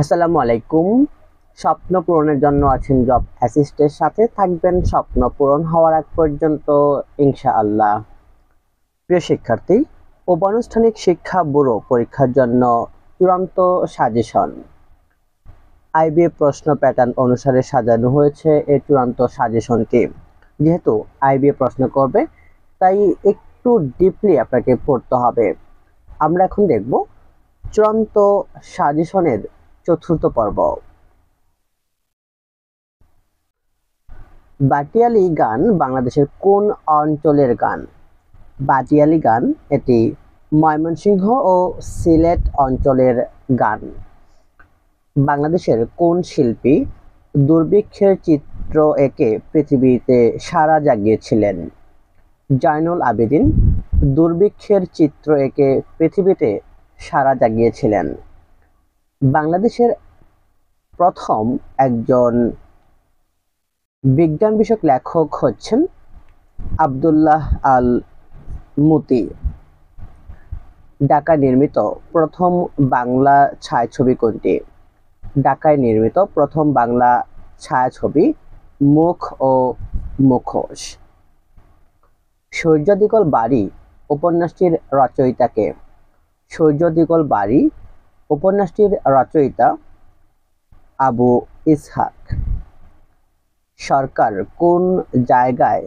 আসসালামু আলাইকুম। স্বপ্ন পূরণের জন্য আছেন জব অ্যাসিস্টের সাথে থাকবেন স্বপ্ন পূরণ হওয়ার আগ পর্যন্ত ইনশাআল্লাহ। প্রিয় শিক্ষার্থী, অনানুষ্ঠানিক শিক্ষা ব্যুরো পরীক্ষার জন্য চূড়ান্ত সাজেশন আইবিএ প্রশ্ন প্যাটার্ন অনুসারে সাজানো হয়েছে। এই চূড়ান্ত সাজেশনটি যেহেতু আইবিএ প্রশ্ন করবে, তাই একটু ডিপলি আপনাকে পড়তে হবে। আমরা এখন দেখব চূড়ান্ত সাজেশনের চতুর্থ পর্ব। বাটিয়ালি গান বাংলাদেশের কোন অঞ্চলের গান? বাটিয়ালি গান এটি ময়মনসিংহ ও সিলেট অঞ্চলের গান। বাংলাদেশের কোন শিল্পী দুর্ভিক্ষের চিত্র এঁকে পৃথিবীতে সাড়া জাগিয়েছিলেন? জয়নুল আবেদিন দুর্ভিক্ষের চিত্র এঁকে পৃথিবীতে সাড়া জাগিয়েছিলেন। বাংলাদেশের প্রথম একজন বিজ্ঞান বিষয়ক লেখক হচ্ছেন আব্দুল্লাহ আল মুতি। ঢাকায় নির্মিত প্রথম বাংলা ছায়াছবি কোনটি? ঢাকায় নির্মিত প্রথম বাংলা ছায়াছবি মুখ ও মুখোশ। সূর্য দিগল বাড়ি উপন্যাসটির রচয়িতা কে? সূর্য দিগল বাড়ি উপন্যাসটির রচয়িতা আবু ইসহাক। সরকার কোন জায়গায়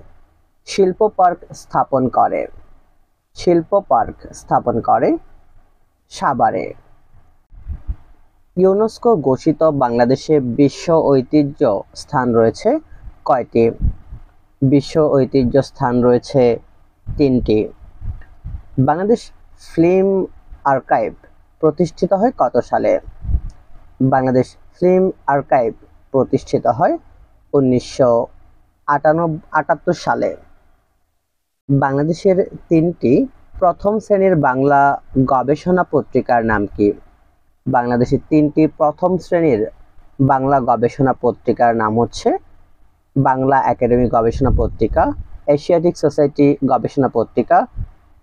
শিল্প পার্ক স্থাপন করে? শিল্প পার্ক স্থাপন করে সাভারে। ইউনেস্কো ঘোষিত বাংলাদেশে বিশ্ব ঐতিহ্য স্থান রয়েছে কয়টি? বিশ্ব ঐতিহ্য স্থান রয়েছে 3টি। বাংলাদেশ ফিল্ম আর্কাইভ প্রতিষ্ঠিত হয় কত সালে? বাংলাদেশ ফিল্ম আর্কাইভ প্রতিষ্ঠিত হয় 1978 সালে। বাংলাদেশের 3টি প্রথম শ্রেণীর বাংলা গবেষণা পত্রিকার নাম কি? বাংলাদেশের 3টি প্রথম শ্রেণীর বাংলা গবেষণা পত্রিকার নাম হচ্ছে বাংলা একাডেমি গবেষণা পত্রিকা, এশিয়াটিক সোসাইটি গবেষণা পত্রিকা,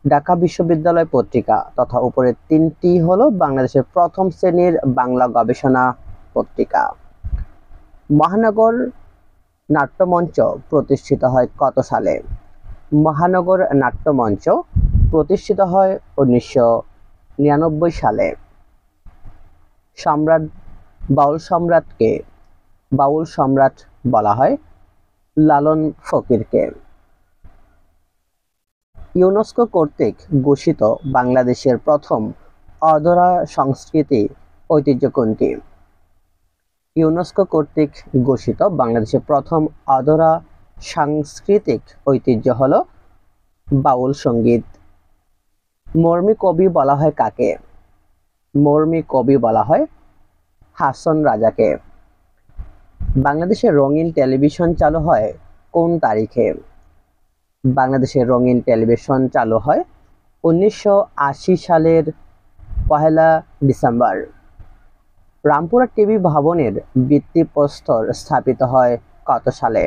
ঢাকা বিশ্ববিদ্যালয় পত্রিকা, তথা উপরের 3টি হলো বাংলাদেশের প্রথম শ্রেণীর বাংলা গবেষণা পত্রিকা। মহানগর নাট্যমঞ্চ প্রতিষ্ঠিত হয় কত সালে? মহানগর নাট্যমঞ্চ প্রতিষ্ঠিত হয় 1999 সালে। সম্রাট বাউল সম্রাটকে বাউল সম্রাট বলা হয় লালন ফকিরকে। ইউনেস্কো কর্তৃক ঘোষিত বাংলাদেশের প্রথম অধরা সংস্কৃতি ঐতিহ্য কোনটি? ইউনেস্কো কর্তৃক ঘোষিত বাংলাদেশের প্রথম অধরা সাংস্কৃতিক ঐতিহ্য হলো বাউল সঙ্গীত। মরমী কবি বলা হয় কাকে? মরমী কবি বলা হয় হাসন রাজাকে। বাংলাদেশে রঙিন টেলিভিশন চালু হয় কোন তারিখে? বাংলাদেশে রঙিন টেলিভিশন চালু হয় 1980 সালের 1 ডিসেম্বর। রামপুরা টিভি ভবনের ভিত্তিপ্রস্তর স্থাপিত হয় কত সালে?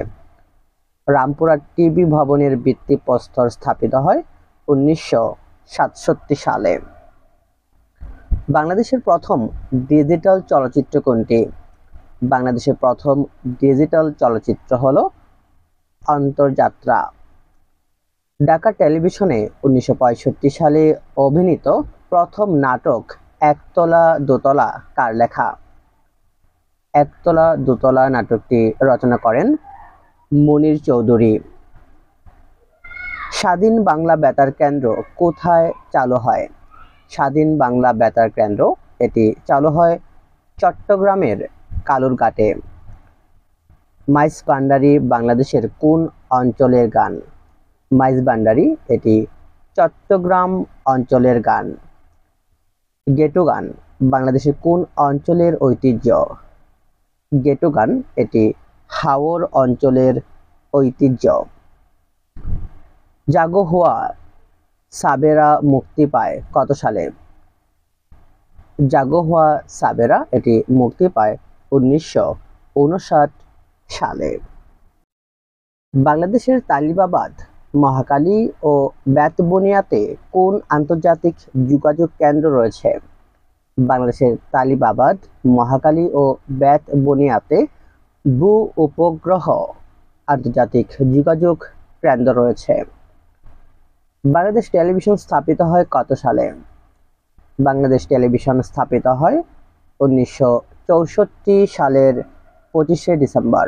রামপুরা টিভি ভবনের ভিত্তিপ্রস্তর স্থাপিত হয় 1967 সালে। বাংলাদেশের প্রথম ডিজিটাল চলচ্চিত্র কোনটি? বাংলাদেশের প্রথম ডিজিটাল চলচ্চিত্র হলো অন্তর্যাত্রা। ঢাকা টেলিভিশনে 1965 সালে অভিনীত প্রথম নাটক একতলা দোতলা কার লেখা? একতলা দোতলা নাটকটি রচনা করেন মনির চৌধুরী। স্বাধীন বাংলা বেতার কেন্দ্র কোথায় চালু হয়? স্বাধীন বাংলা বেতার কেন্দ্র এটি চালু হয় চট্টগ্রামের কালুরঘাটে। মাইজ ভান্ডারী বাংলাদেশের কোন অঞ্চলের গান? মাইজ ভান্ডারী এটি চট্টগ্রাম অঞ্চলের গান। গেটো গান বাংলাদেশের কোন অঞ্চলের ঐতিহ্য? গেটো গান এটি হাওর অঞ্চলের ঐতিহ্য। জাগো হুয়া সাবেরা মুক্তি পায় কত সালে? জাগো হুয়া সাবেরা এটি মুক্তি পায় 1959 সালে। বাংলাদেশের তালিবাবাদ, মহাখালী ও বেতবুনিয়াতে কোন আন্তর্জাতিক যোগাযোগ কেন্দ্র রয়েছে? বাংলাদেশের তালিবাবাদ, মহাখালী ও বেত বনিয়াতে ভূ উপগ্রহ আন্তর্জাতিক যোগাযোগ কেন্দ্র রয়েছে। বাংলাদেশ টেলিভিশন স্থাপিত হয় কত সালে? বাংলাদেশ টেলিভিশন স্থাপিত হয় 1964 সালের 25শে ডিসেম্বর।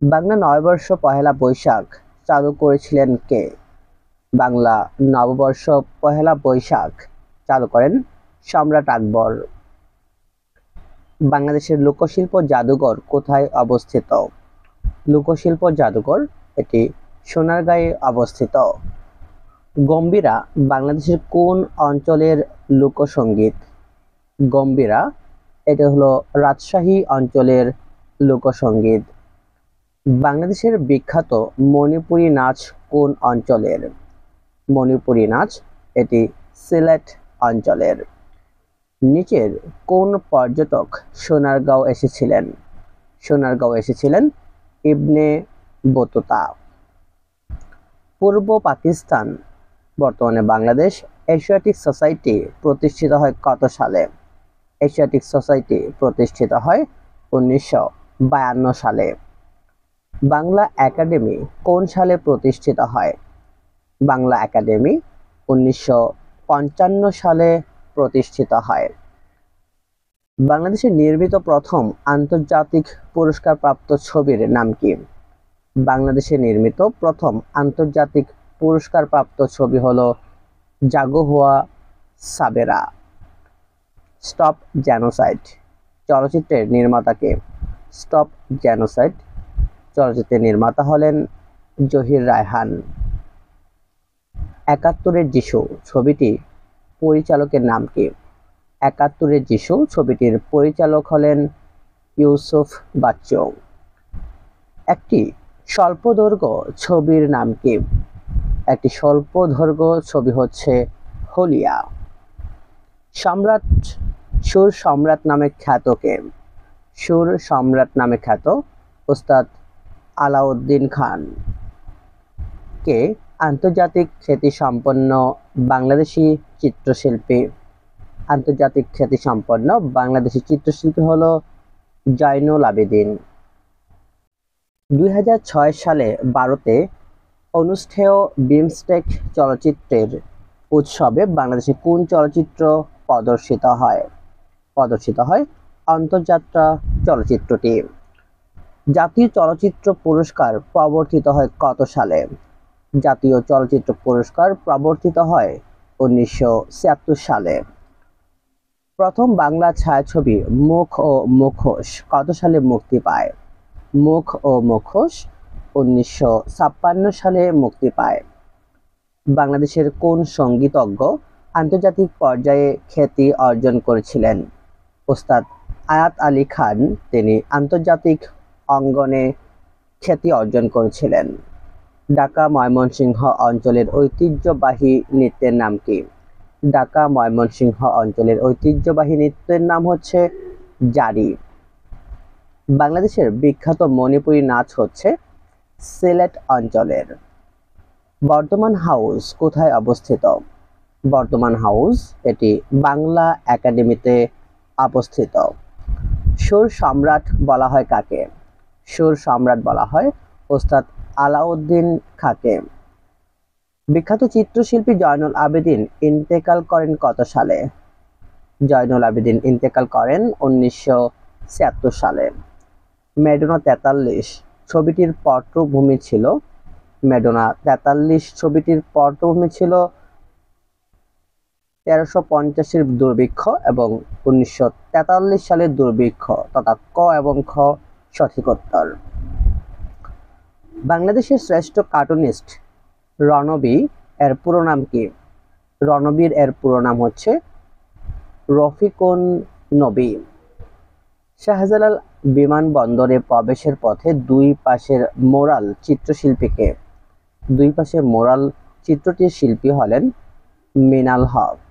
বাংলা নববর্ষ পহেলা বৈশাখ চালু করেছিলেন কে? বাংলা নববর্ষ পহেলা বৈশাখ চালু করেন সম্রাট আকবর। বাংলাদেশের লোকশিল্প জাদুঘর কোথায় অবস্থিত? লোকশিল্প জাদুঘর এটি সোনারগাঁয়ে অবস্থিত। গম্ভীরা বাংলাদেশের কোন অঞ্চলের লোকসঙ্গীত? গম্ভীরা এটা হলো রাজশাহী অঞ্চলের লোকসঙ্গীত। বাংলাদেশের বিখ্যাত মণিপুরী নাচ কোন অঞ্চলের? মণিপুরী নাচ এটি সিলেট অঞ্চলের। নিচের কোন পর্যটক সোনারগাঁও এসেছিলেন? সোনারগাঁও এসেছিলেন ইবনে বতুতা। পূর্ব পাকিস্তান বর্তমানে বাংলাদেশ এশিয়াটিক সোসাইটি প্রতিষ্ঠিত হয় কত সালে? এশিয়াটিক সোসাইটি প্রতিষ্ঠিত হয় 1952 সালে। বাংলা একাডেমি কোন সালে প্রতিষ্ঠিত হয়? বাংলা একাডেমি 1955 সালে প্রতিষ্ঠিত হয়। বাংলাদেশে নির্মিত প্রথম আন্তর্জাতিক পুরস্কারপ্রাপ্ত ছবির নাম কি? বাংলাদেশে নির্মিত প্রথম আন্তর্জাতিক পুরস্কারপ্রাপ্ত ছবি হলো জাগো হুয়া সাবেরা। স্টপ জেনোসাইড চলচ্চিত্রের নির্মাতা কে? স্টপ জেনোসাইড চলচ্চিত্রের নির্মাতা হলেন জহির রায়হান। ৭১-এর যিশু ছবিটি পরিচালকের নাম কি? ৭১-এর যিশু ছবিটির পরিচালক হলেন ইউসুফ বাচ্চু। একটি স্বল্পদৈর্ঘ্য ছবির নাম কি? একটি স্বল্পদৈর্ঘ্য ছবি হচ্ছে হলিয়া। সম্রাট সুর সম্রাট নামে খ্যাত কে? সুর সম্রাট নামে খ্যাত ওস্তাদ আলাউদ্দিন খান। কে আন্তর্জাতিক খ্যাতিসম্পন্ন বাংলাদেশি চিত্রশিল্পী? আন্তর্জাতিক খ্যাতিসম্পন্ন বাংলাদেশি চিত্রশিল্পী হলো জয়নুল আবেদিন। 2006 সালে ভারতে অনুষ্ঠেয় বিমস্টেক চলচ্চিত্রের উৎসবে বাংলাদেশে কোন চলচ্চিত্র প্রদর্শিত হয়? প্রদর্শিত হয় অন্তর্যাত্রা চলচ্চিত্রটি। জাতীয় চলচ্চিত্র পুরস্কার প্রবর্তিত হয় কত সালে? জাতীয় চলচ্চিত্র পুরস্কার প্রবর্তিত হয় 1976 সালে। প্রথম বাংলা ছায়াছবি মুখ ও মুখোশ কত সালে মুক্তি পায়? মুখ ও মুখোশ 1956 সালে মুক্তি পায়। বাংলাদেশের কোন সংগীতজ্ঞ আন্তর্জাতিক পর্যায়ে খ্যাতি অর্জন করেছিলেন? ওস্তাদ আয়াত আলী খান তিনি আন্তর্জাতিক অঙ্গনে খ্যাতি অর্জন করেছিলেন। ঢাকা ময়মনসিংহ অঞ্চলের ঐতিহ্যবাহী নৃত্যের নাম কি? ঢাকা ময়মনসিংহ অঞ্চলের ঐতিহ্যবাহী নৃত্যের নাম হচ্ছে জারি। বাংলাদেশের বিখ্যাত মণিপুরী নাচ হচ্ছে সিলেট অঞ্চলের। বর্ধমান হাউস কোথায় অবস্থিত? বর্ধমান হাউস এটি বাংলা একাডেমিতে অবস্থিত। সুর সম্রাট বলা হয় কাকে? সুর সম্রাট বলা হয় ওস্তাদ আলাউদ্দিন খাঁকে। বিখ্যাত চিত্রশিল্পী জয়নুল আবেদিন ইন্তেকাল করেন কত সালে? জয়নুল আবেদিন ইন্তেকাল করেন 1976 সালে। ম্যাডোনা 43 ছবিটির পটভূমি ছিল ম্যাডোনা 43 ছবিটির পটভূমি ছিল 1350-এর দুর্ভিক্ষ এবং 1943 সালের দুর্ভিক্ষ তথা ক এবং খ সঠিক উত্তর। বাংলাদেশের শ্রেষ্ঠ কার্টুনিস্ট রণবী এর পুরো নাম কি? রণবীর এর পুরো নাম হচ্ছে রফিকুন নবী। শাহজালাল বিমানবন্দরে প্রবেশের পথে দুই পাশের মোরাল চিত্রশিল্পীকে? দুই পাশে মোরাল চিত্রটির শিল্পী হলেন মিনাল হক।